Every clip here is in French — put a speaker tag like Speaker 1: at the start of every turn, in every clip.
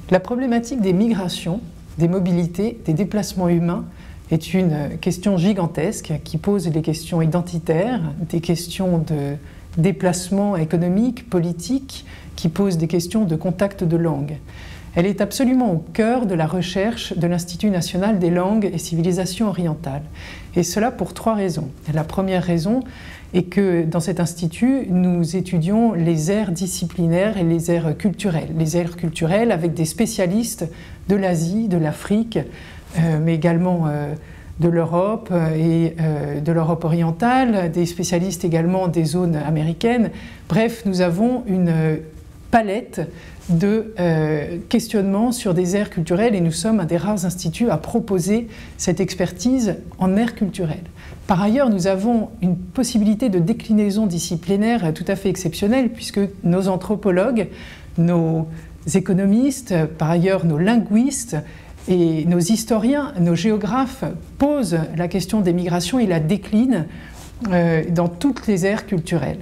Speaker 1: La problématique des migrations, des mobilités, des déplacements humains est une question gigantesque qui pose des questions identitaires, des questions de déplacement économique, politique, qui pose des questions de contact de langue. Elle est absolument au cœur de la recherche de l'Institut national des langues et civilisations orientales. Et cela pour 3 raisons. La première raison est que dans cet institut, nous étudions les aires disciplinaires et les aires culturelles. Les aires culturelles avec des spécialistes de l'Asie, de l'Afrique, mais également de l'Europe et de l'Europe orientale, des spécialistes également des zones américaines. Bref, nous avons une palette de questionnements sur des aires culturelles et nous sommes un des rares instituts à proposer cette expertise en aires culturelles. Par ailleurs, nous avons une possibilité de déclinaison disciplinaire tout à fait exceptionnelle puisque nos anthropologues, nos économistes, par ailleurs nos linguistes et nos historiens, nos géographes posent la question des migrations et la déclinent dans toutes les aires culturelles.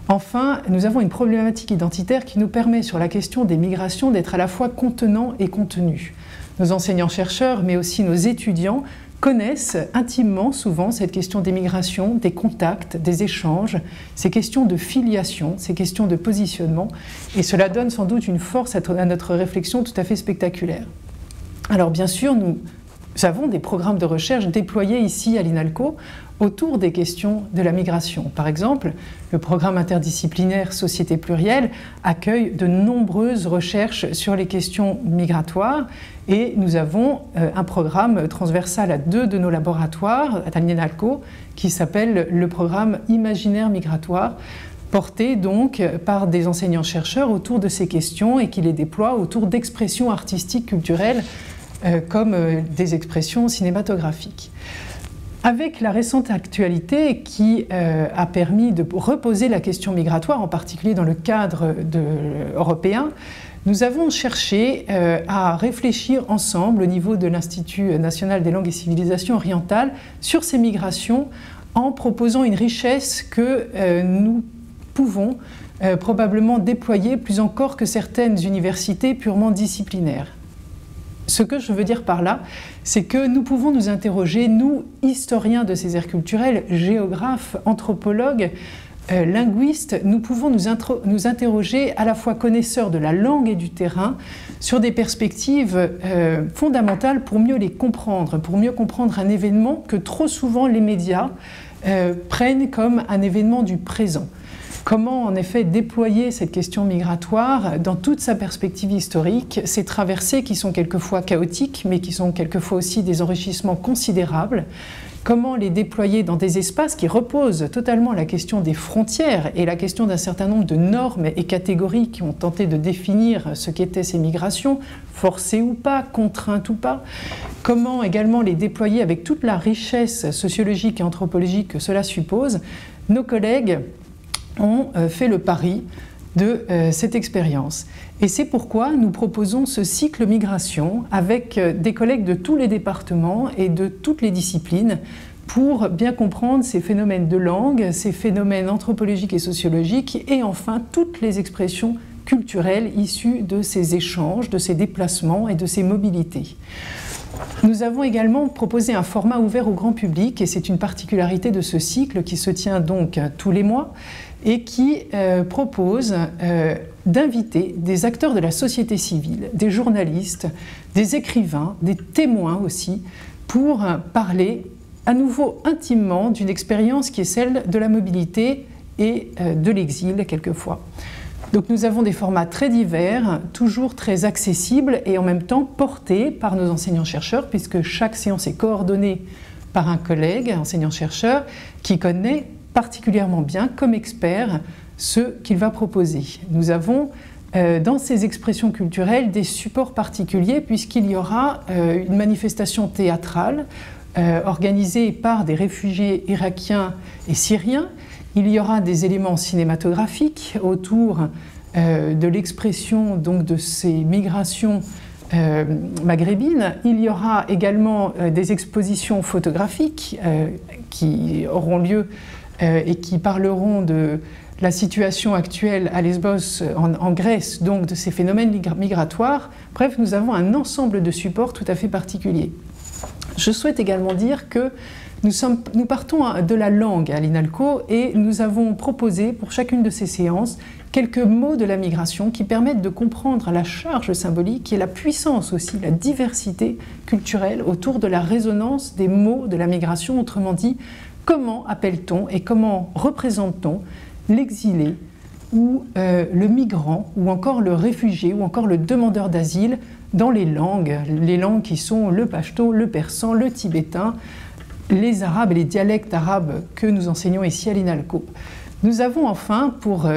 Speaker 1: Enfin, nous avons une problématique identitaire qui nous permet sur la question des migrations d'être à la fois contenant et contenu. Nos enseignants-chercheurs, mais aussi nos étudiants, connaissent intimement souvent cette question des migrations, des contacts, des échanges, ces questions de filiation, ces questions de positionnement, et cela donne sans doute une force à notre réflexion tout à fait spectaculaire. Alors bien sûr, nous avons des programmes de recherche déployés ici à l'INALCO autour des questions de la migration. Par exemple, le programme interdisciplinaire Société plurielle accueille de nombreuses recherches sur les questions migratoires et nous avons un programme transversal à 2 de nos laboratoires à l'INALCO qui s'appelle le programme Imaginaire migratoire, porté donc par des enseignants-chercheurs autour de ces questions et qui les déploient autour d'expressions artistiques culturelles comme des expressions cinématographiques. Avec la récente actualité qui a permis de reposer la question migratoire, en particulier dans le cadre européen, nous avons cherché à réfléchir ensemble au niveau de l'Institut national des langues et civilisations orientales sur ces migrations en proposant une richesse que nous pouvons probablement déployer plus encore que certaines universités purement disciplinaires. Ce que je veux dire par là, c'est que nous pouvons nous interroger, nous, historiens de ces aires culturelles, géographes, anthropologues, linguistes, nous pouvons nous interroger à la fois connaisseurs de la langue et du terrain sur des perspectives fondamentales pour mieux les comprendre, pour mieux comprendre un événement que trop souvent les médias prennent comme un événement du présent. Comment en effet déployer cette question migratoire dans toute sa perspective historique, ces traversées qui sont quelquefois chaotiques mais qui sont quelquefois aussi des enrichissements considérables. Comment les déployer dans des espaces qui reposent totalement la question des frontières et la question d'un certain nombre de normes et catégories qui ont tenté de définir ce qu'étaient ces migrations, forcées ou pas, contraintes ou pas. Comment également les déployer avec toute la richesse sociologique et anthropologique que cela suppose. Nos collègues ont fait le pari de cette expérience. Et c'est pourquoi nous proposons ce cycle migration avec des collègues de tous les départements et de toutes les disciplines pour bien comprendre ces phénomènes de langue, ces phénomènes anthropologiques et sociologiques et enfin toutes les expressions culturelles issues de ces échanges, de ces déplacements et de ces mobilités. Nous avons également proposé un format ouvert au grand public et c'est une particularité de ce cycle qui se tient donc tous les mois et qui propose d'inviter des acteurs de la société civile, des journalistes, des écrivains, des témoins aussi, pour parler à nouveau intimement d'une expérience qui est celle de la mobilité et de l'exil quelquefois. Donc nous avons des formats très divers, toujours très accessibles et en même temps portés par nos enseignants-chercheurs puisque chaque séance est coordonnée par un collègue, enseignant-chercheur, qui connaît particulièrement bien comme expert ce qu'il va proposer. Nous avons dans ces expressions culturelles des supports particuliers puisqu'il y aura une manifestation théâtrale organisée par des réfugiés irakiens et syriens. Il y aura des éléments cinématographiques autour de l'expression donc de ces migrations maghrébines. Il y aura également des expositions photographiques qui auront lieu et qui parleront de la situation actuelle à Lesbos, en Grèce, donc de ces phénomènes migratoires. Bref, nous avons un ensemble de supports tout à fait particuliers. Je souhaite également dire que nous partons de la langue à l'INALCO et nous avons proposé pour chacune de ces séances quelques mots de la migration qui permettent de comprendre la charge symbolique et la puissance aussi, la diversité culturelle autour de la résonance des mots de la migration. Autrement dit, comment appelle-t-on et comment représente-t-on l'exilé ou le migrant ou encore le réfugié ou encore le demandeur d'asile dans les langues qui sont le pachto, le persan, le tibétain, les arabes et les dialectes arabes que nous enseignons ici à l'INALCO. Nous avons enfin, pour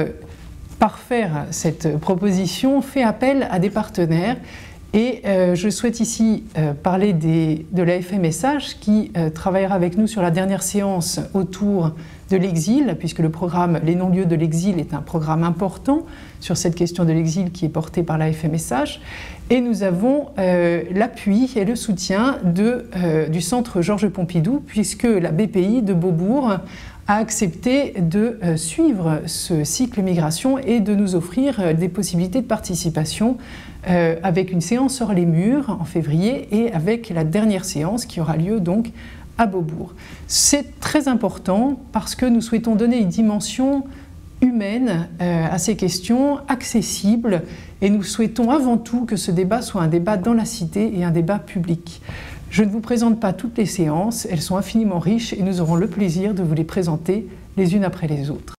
Speaker 1: parfaire cette proposition, fait appel à des partenaires et je souhaite ici parler de la FMSH qui travaillera avec nous sur la dernière séance autour de l'exil, puisque le programme Les non-lieux de l'exil est un programme important sur cette question de l'exil qui est porté par la FMSH. Et nous avons l'appui et le soutien du Centre Georges Pompidou, puisque la BPI de Beaubourg a accepté de suivre ce cycle migration et de nous offrir des possibilités de participation avec une séance hors les murs en février et avec la dernière séance qui aura lieu donc à Beaubourg. C'est très important parce que nous souhaitons donner une dimension humaine à ces questions, accessible, et nous souhaitons avant tout que ce débat soit un débat dans la cité et un débat public. Je ne vous présente pas toutes les séances, elles sont infiniment riches et nous aurons le plaisir de vous les présenter les unes après les autres.